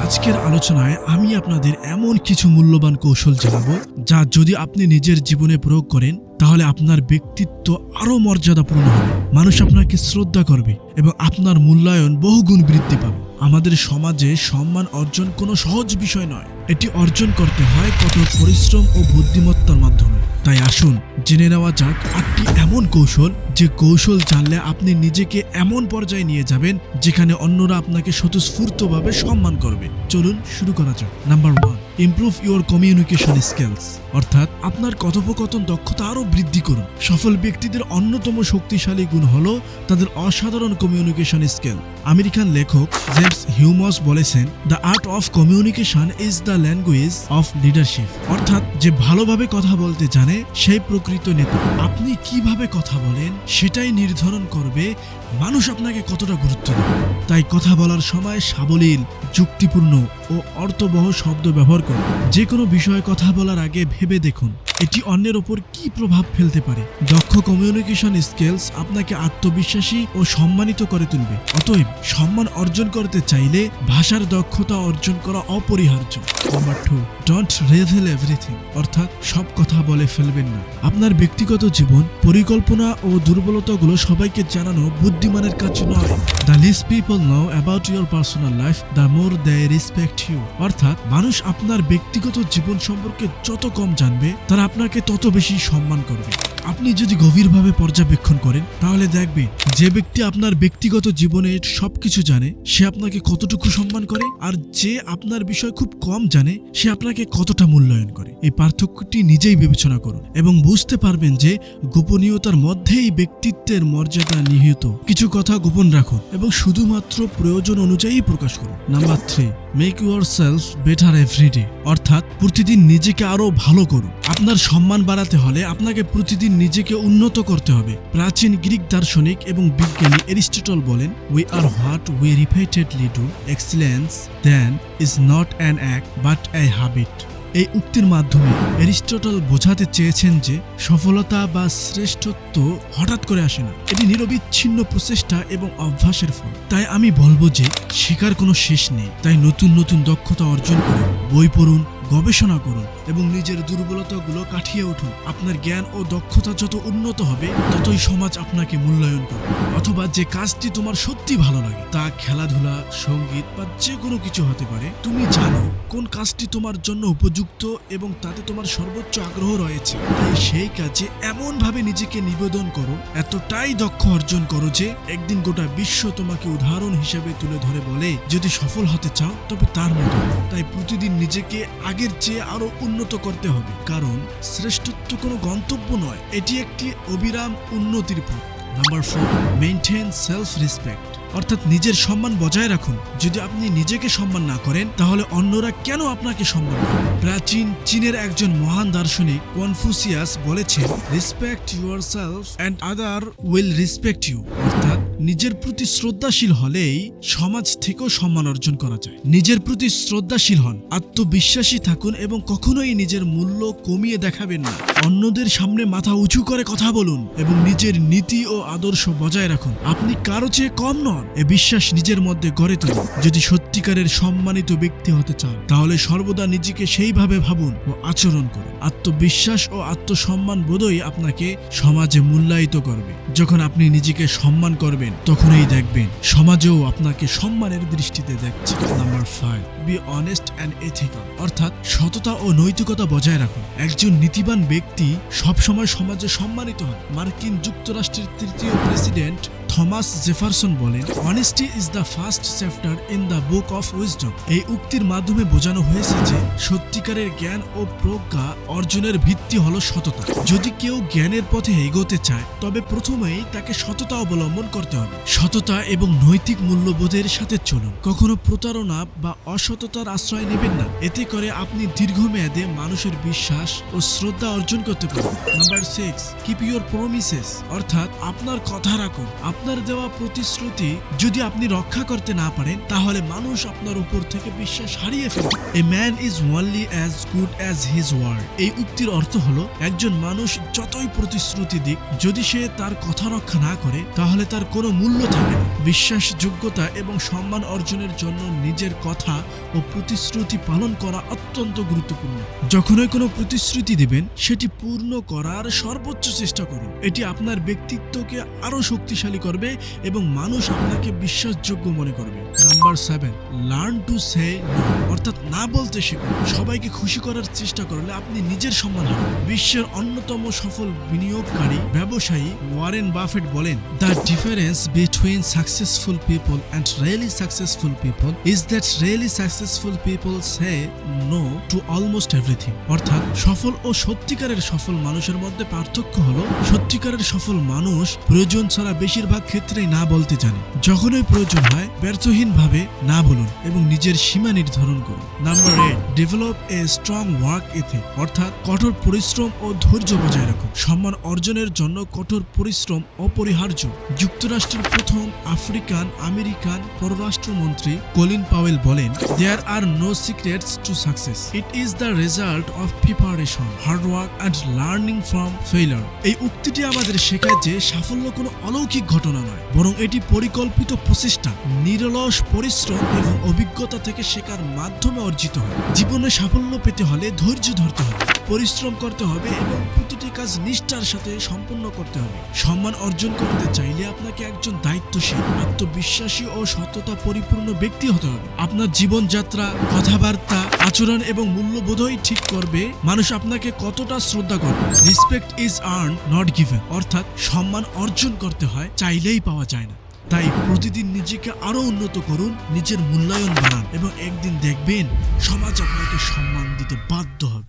আজকের আলোচনায় আমি আপনাদের এমন কিছু মূল্যবান কৌশল জানাবো যা যদি আপনি নিজের জীবনে প্রয়োগ করেন তাহলে আপনার ব্যক্তিত্ব আরো মর্যাদাপূর্ণ হবে, মানুষ আপনাকে শ্রদ্ধা করবে এবং আপনার মূল্যায়ন বহুগুণ বৃদ্ধি পাবে। আমাদের সমাজে সম্মান অর্জন কোনো সহজ বিষয় নয়, এটি অর্জন করতে হয় কঠোর পরিশ্রম ও বুদ্ধিমত্তার মাধ্যমে। তাই আসুন জেনে নেওয়া যাক 8টি এমন কৌশল, যে কৌশল জানলে আপনি নিজেকে এমন পর্যায়ে নিয়ে যাবেন যেখানে অন্যরা আপনাকে স্বতঃস্ফূর্তভাবে সম্মান করবে। চলুন শুরু করা যাক। Number 1, improve your communication skills, অর্থাৎ আপনার কথোপকথন দক্ষতা আরো বৃদ্ধি করুন। সফল ব্যক্তিদের অন্যতম শক্তিশালী গুণ হলো তাদের অসাধারণ কমিউনিকেশন স্কিল। আমেরিকান লেখক জেমস হিউমস বলেছেন, the art of communication is the language of leadership, অর্থাৎ যে ভালোভাবে কথা বলতে জানে সেই প্রকৃত নেতা। আপনি কিভাবে কথা বলেন সেটাই নির্ধারণ করবে মানুষ আপনাকে কতটা গুরুত্ব দেবে। তাই কথা বলার সময় সাবলীল, যুক্তিপূর্ণ ও অর্থবহ শব্দ ব্যবহার করুন। যে কোনো বিষয়ে কথা বলার আগে ভেবে দেখুন এটি অন্যের ওপর কি প্রভাব ফেলতে পারে। দক্ষ কমিউনিকেশন স্কিলস আপনাকে আত্মবিশ্বাসী ও সম্মানিত করে তুলবে। অতএব সম্মান অর্জন করতে চাইলে ভাষার দক্ষতা অর্জন করা অপরিহার্য। নাম্বার 2, ডোন্ট রিভিল এভরিথিং, অর্থাৎ সব কথা বলে ফেলবেন না। আপনার ব্যক্তিগত জীবন, পরিকল্পনা ও দুর্বলতাগুলো সবাইকে জানানো বুদ্ধিমানের কাজ নয়। The least people know about your personal life, the more they respect you, অর্থাৎ মানুষ আপনার ব্যক্তিগত জীবন সম্পর্কে যত কম জানবে তারা আপনাকে তত বেশি সম্মান করবে। আপনি যদি গভীরভাবে পর্যবেক্ষণ করেন তাহলে দেখবেন যে ব্যক্তি আপনার ব্যক্তিগত জীবনের সবকিছু জানে সে আপনাকে কতটুকু সম্মান করে, আর যে আপনার বিষয় খুব কম জানে সে আপনাকে কতটা মূল্যায়ন করে। এই পার্থক্যটি নিজেই বিবেচনা করুন এবং বুঝতে পারবেন যে গোপনীয়তার মধ্যেই ব্যক্তিত্বের মর্যাদা নিহিত। কিছু কথা গোপন রাখুন এবং শুধুমাত্র প্রয়োজন অনুযায়ী প্রকাশ করুন। Number 3, make yourself better everyday, অর্থাৎ প্রতিদিন নিজেকে আরো ভালো করুন। আপনার সম্মান বাড়াতে হলে আপনাকে প্রতিদিন নিজেকে উন্নত করতে হবে। প্রাচীন গ্রিক দার্শনিক এবং বিজ্ঞানী এরিস্টটল বলেন, we are what we repeatedly do, excellence then is not an act but a habit. এই উক্তির মাধ্যমে এরিস্টটল বোঝাতে চেয়েছেন যে সফলতা বা শ্রেষ্ঠত্ব হঠাৎ করে আসে না, এটি নিরবিচ্ছিন্ন প্রচেষ্টা এবং অভ্যাসের ফল। তাই আমি বলবো যে শেখার কোনো শেষ নেই। তাই নতুন নতুন দক্ষতা অর্জন করুন, বই পড়ুন, গবেষণা করুন এবং নিজের দুর্বলতাগুলো কাটিয়ে উঠুন। আপনার জ্ঞান ও দক্ষতা যত উন্নত হবে ততই সমাজ আপনাকে মূল্যায়ন করবে। অথবা যে কাজটি তোমার সত্যি ভালো লাগে, তা খেলাধুলা, সঙ্গীত বা যে কোনো কিছু হতে পারে, তুমি জানো কোন কাজটি তোমার জন্য উপযুক্ত এবং তাতে তোমার সর্বোচ্চ আগ্রহ রয়েছে। তাই সেই কাজে এমন ভাবে নিজেকে নিবেদন করো, এতটাই দক্ষ অর্জন করো যে একদিন গোটা বিশ্ব তোমাকে উদাহরণ হিসেবে তুলে ধরে বলে, যদি সফল হতে চাও তবে তার মতো। তাই প্রতিদিন নিজেকে আগের চেয়ে আরো উন্নত করতে হবে, কারণ শ্রেষ্ঠত্ব কোনো গন্তব্য নয়, এটি একটি অবিরাম উন্নতির পথ। নাম্বার 4, মেইনটেইন সেলফ রেসপেক্ট, অর্থাৎ নিজের সম্মান বজায় রাখুন। যদি আপনি নিজেকে সম্মান না করেন তাহলে অন্যরা কেন আপনাকে সম্মান করবে? প্রাচীন চীনের একজন মহান দার্শনিক কনফুসিয়াস বলেছেন, respect yourself and other will respect you, অর্থাৎ নিজের প্রতি শ্রদ্ধাশীল হলেই সমাজ থেকেও সম্মান অর্জন করা যায়। নিজের প্রতি শ্রদ্ধাশীল হন, আত্মবিশ্বাসী থাকুন এবং কখনোই নিজের মূল্য কমিয়ে দেখাবেন না। অন্যদের সামনে মাথা উঁচু করে কথা বলুন এবং নিজের নীতি ও আদর্শ বজায় রাখুন। আপনি কারো চেয়ে কম নন, এ বিশ্বাস নিজের মধ্যে গড়ে তুলুন। যদি সত্যিকারের সম্মানিত ব্যক্তি হতে চান তাহলে সর্বদা নিজেকে সেইভাবে ভাবুন ও আচরণ করুন। আত্মবিশ্বাস ও আত্মসম্মান বোধই আপনাকে সমাজে মূল্যায়িত করবে। যখন আপনি নিজেকে সম্মান করবেন তখনই দেখবেন সমাজেও আপনাকে সম্মানের দৃষ্টিতে দেখছে। Number 5, be honest and ethical, অর্থাৎ সততা ও নৈতিকতা বজায় রাখুন। একজন নীতিবান ব্যক্তি সবসময় সমাজে সম্মানিত হন। মার্কিন যুক্তরাষ্ট্রের 3য় প্রেসিডেন্ট থমাস জেফারসন বলেন, honesty is the first chapter in the book of wisdom. এই উক্তির মাধ্যমে বোঝানো হয়েছে যে সত্যিকারের জ্ঞান ও প্রজ্ঞা অর্জনের ভিত্তি হলো সততা। যদি কেউ জ্ঞানের পথে এগোতে চায় তবে প্রথমেই তাকে সততা অবলম্বন করতে হবে। সততা এবং নৈতিক মূল্যবোধের সাথে চলুন। কখনো প্রতারণা বা অসততার আশ্রয় নেবেন না, এতে করে আপনি দীর্ঘমেয়াদে মানুষের বিশ্বাস ও শ্রদ্ধা অর্জন করতে পারবেন। নাম্বার 6, কিপ ইউর প্রমিসেস, অর্থাৎ আপনার কথা রাখুন। আপনার আপনার দেওয়া প্রতিশ্রুতি যদি আপনি রক্ষা করতে না পারেন তাহলে মানুষ আপনার উপর থেকে বিশ্বাস হারিয়ে ফেলবে। A man is only as good as his word. এই উক্তির অর্থ হলো একজন মানুষ যতই প্রতিশ্রুতি দিক, যদি সে তার কথা রক্ষা না করে তাহলে তার কোনো মূল্য থাকে না। বিশ্বাসযোগ্যতা এবং সম্মান অর্জনের জন্য নিজের কথা ও প্রতিশ্রুতি পালন করা অত্যন্ত গুরুত্বপূর্ণ। যখনই কোনো প্রতিশ্রুতি দিবেন সেটি পূর্ণ করার সর্বোচ্চ চেষ্টা করুন। এটি আপনার ব্যক্তিত্বকে আরো শক্তিশালী করবে এবং মানুষ আপনাকে বিশ্বাসযোগ্য মনে করবে। Number 7, learn to say no, অর্থাৎ না বলতে শিখুন। সবাইকে খুশি করার চেষ্টা করলে আপনি নিজের সম্মান হারান। বিশ্বের অন্যতম সফল বিনিয়োগকারী ব্যবসায়ী ওয়ারেন বাফেট বলেন, the difference between successful people and really successful people is that really successful people say no to almost everything. অর্থাৎ সফল ও সত্যিকারের সফল মানুষের মধ্যে পার্থক্য হলো সত্যিকারের সফল মানুষ প্রয়োজন ছাড়া বেশিরভাগ ক্ষেত্রেই না বলতে জানে। যখনই প্রয়োজন হয় ব্যর্থহীনভাবে না বলুন এবং নিজের সীমা নির্ধারণ করুন। Number 8, develop a strong work ethic, অর্থাৎ কঠোর পরিশ্রম ও ধৈর্য বজায় রাখুন। সম্মান অর্জনের জন্য কঠোর পরিশ্রম অপরিহার্য। যুক্তরাষ্ট্রের প্রথম আফ্রিকান আমেরিকান পররাষ্ট্রমন্ত্রী কলিন পাওয়েল বলেন, there are no secrets to success, it is the result of preparation, hard work and learning from failure. এই উক্তিটি আমাদের শেখায় যে সাফল্য কোনো অলৌকিক ঘটনা নয়, বরং এটি পরিকল্পিত প্রচেষ্টা, নিরলস পরিশ্রম এবং অভিজ্ঞতা থেকে শেখার মাধ্যমে অর্জিত হয়। জীবনে সাফল্য পেতে হলে ধৈর্য ধরতে হবে, পরিশ্রম করতে হবে এবং প্রতিটি কাজ নিষ্ঠার সাথে সম্পন্ন করতে হবে। সম্মান অর্জন করতে চাইলে আপনাকে একজন দায়িত্বশীল, আত্মবিশ্বাসী ও সততা পরিপূর্ণ ব্যক্তি হতে হবে। আপনার জীবনযাত্রা, কথাবার্তা, আচরণ এবং মূল্যবোধই ঠিক করবে মানুষ আপনাকে কতটা শ্রদ্ধা করবে। Respect is earn not given, অর্থাৎ সম্মান অর্জন করতে হয়, চাইলেই পাওয়া যায় না। তাই প্রতিদিন নিজেকে আরো উন্নত করুন, নিজের মূল্যায়ন বাড়ান এবং একদিন দেখবেন সমাজ আপনাকে সম্মান দিতে বাধ্য হবে।